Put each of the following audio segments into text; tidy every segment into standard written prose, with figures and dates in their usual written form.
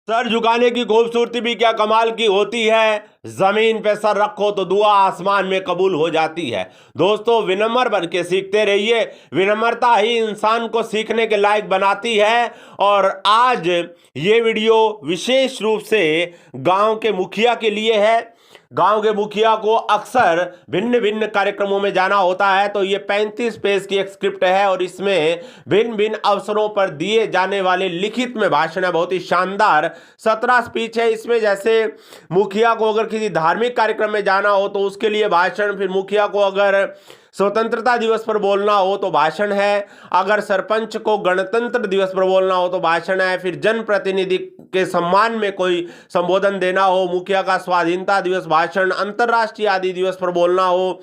Sir झुकाने की खूबसूरती भी क्या कमाल की होती है। जमीन पे सर रखो तो दुआ आसमान में कबूल हो जाती है। दोस्तों, विनम्र बन के सीखते रहिए। विनम्रता ही इंसान को सीखने के लायक बनाती है। और आज ये वीडियो विशेष रूप से गांव के मुखिया के लिए है। गांव के मुखिया को अक्सर भिन्न भिन्न कार्यक्रमों में जाना होता है, तो ये 35 पेज की एक स्क्रिप्ट है और इसमें भिन्न भिन्न अवसरों पर दिए जाने वाले लिखित में भाषण है। बहुत ही शानदार 17 स्पीच है इसमें। जैसे मुखिया को अगर किसी धार्मिक कार्यक्रम में जाना हो तो उसके लिए भाषण, फिर मुखिया को अगर स्वतंत्रता दिवस पर बोलना हो तो भाषण है, अगर सरपंच को गणतंत्र दिवस पर बोलना हो तो भाषण है, फिर जनप्रतिनिधि के सम्मान में कोई संबोधन देना हो, मुखिया का स्वाधीनता दिवस भाषण, अंतर्राष्ट्रीय आदि दिवस पर बोलना हो,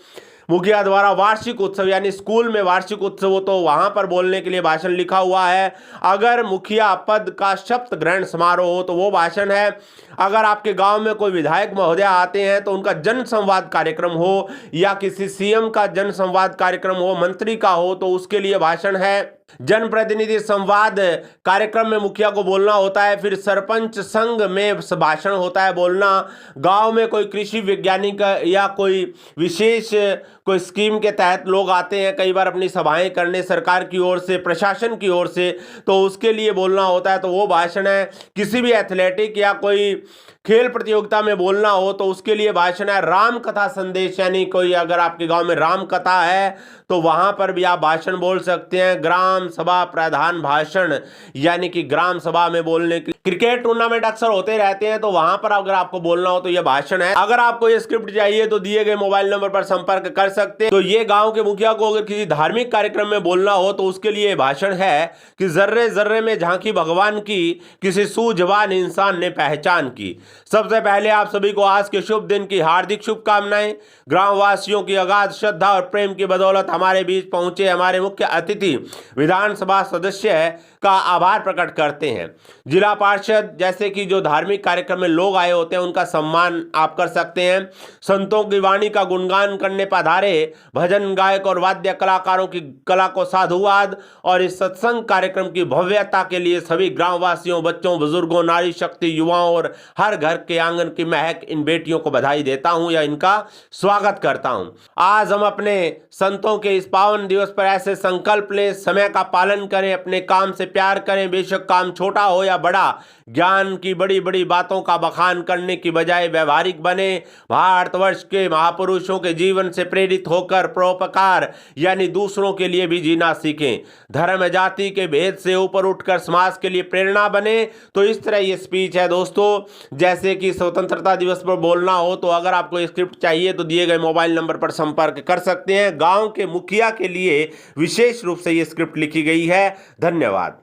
मुखिया द्वारा वार्षिक उत्सव यानी स्कूल में वार्षिक उत्सव हो तो वहां पर बोलने के लिए भाषण लिखा हुआ है। अगर मुखिया पद का शपथ ग्रहण समारोह हो तो वो भाषण है। अगर आपके गांव में कोई विधायक महोदय आते हैं तो उनका जन संवाद कार्यक्रम हो, या किसी सीएम का जन संवाद कार्यक्रम हो, मंत्री का हो तो उसके लिए भाषण है। जनप्रतिनिधि संवाद कार्यक्रम में मुखिया को बोलना होता है। फिर सरपंच संघ में भाषण होता है बोलना। गांव में कोई कृषि वैज्ञानिक या कोई विशेष कोई स्कीम के तहत लोग आते हैं कई बार अपनी सभाएं करने सरकार की ओर से, प्रशासन की ओर से, तो उसके लिए बोलना होता है तो वो भाषण है। किसी भी एथलेटिक या कोई खेल प्रतियोगिता में बोलना हो तो उसके लिए भाषण है। राम कथा संदेश यानी कोई अगर आपके गांव में राम कथा है तो वहां पर भी आप भाषण बोल सकते हैं। ग्राम सभा प्रधान भाषण यानी कि ग्राम सभा में बोलने की। क्रिकेट टूर्नामेंट अक्सर होते रहते हैं तो वहां पर अगर आपको बोलना हो तो यह भाषण है। अगर आपको ये स्क्रिप्ट चाहिए तो दिए गए मोबाइल नंबर पर संपर्क कर सकते हैं। तो ये गांव के मुखिया को अगर किसी धार्मिक कार्यक्रम में बोलना हो तो उसके लिए भाषण है कि जर्रे जर्रे में झांकी भगवान की, किसी सूझवान इंसान ने पहचान की। सबसे पहले आप सभी को आज के शुभ दिन की हार्दिक शुभकामनाएं। ग्रामवासियों की अगाध श्रद्धा और प्रेम की बदौलत हमारे बीच पहुंचे हमारे मुख्य अतिथि विधानसभा सदस्य का आभार प्रकट करते हैं। जिला पार्षद जैसे कि जो धार्मिक कार्यक्रम में लोग आए होते हैं उनका सम्मान आप कर सकते हैं। संतों की वाणी का गुणगान करने पधारे भजन गायक और वाद्य कलाकारों की कला को साधुवाद। और इस सत्संग कार्यक्रम की भव्यता के लिए सभी ग्रामवासियों, बच्चों, बुजुर्गों, नारी शक्ति, युवाओं और हर घर के आंगन की महक इन बेटियों को बधाई देता हूं या इनका स्वागत करता हूं। आज हम अपने संतों के इस पावन दिवस पर ऐसे संकल्प लें, समय का पालन करें, अपने काम से प्यार करें, बेशक काम छोटा हो या बड़ा। ज्ञान की बड़ी बड़ी बातों का बखान करने की बजाय व्यवहारिक बने। भारतवर्ष के महापुरुषों के जीवन से प्रेरित होकर परोपकार यानी दूसरों के लिए भी जीना सीखें। धर्म जाति के भेद से ऊपर उठकर समाज के लिए प्रेरणा बने। तो इस तरह ये स्पीच है दोस्तों। जैसे कि स्वतंत्रता दिवस पर बोलना हो तो अगर आपको स्क्रिप्ट चाहिए तो दिए गए मोबाइल नंबर पर संपर्क कर सकते हैं। गांव के मुखिया के लिए विशेष रूप से ये स्क्रिप्ट लिखी गई है। धन्यवाद।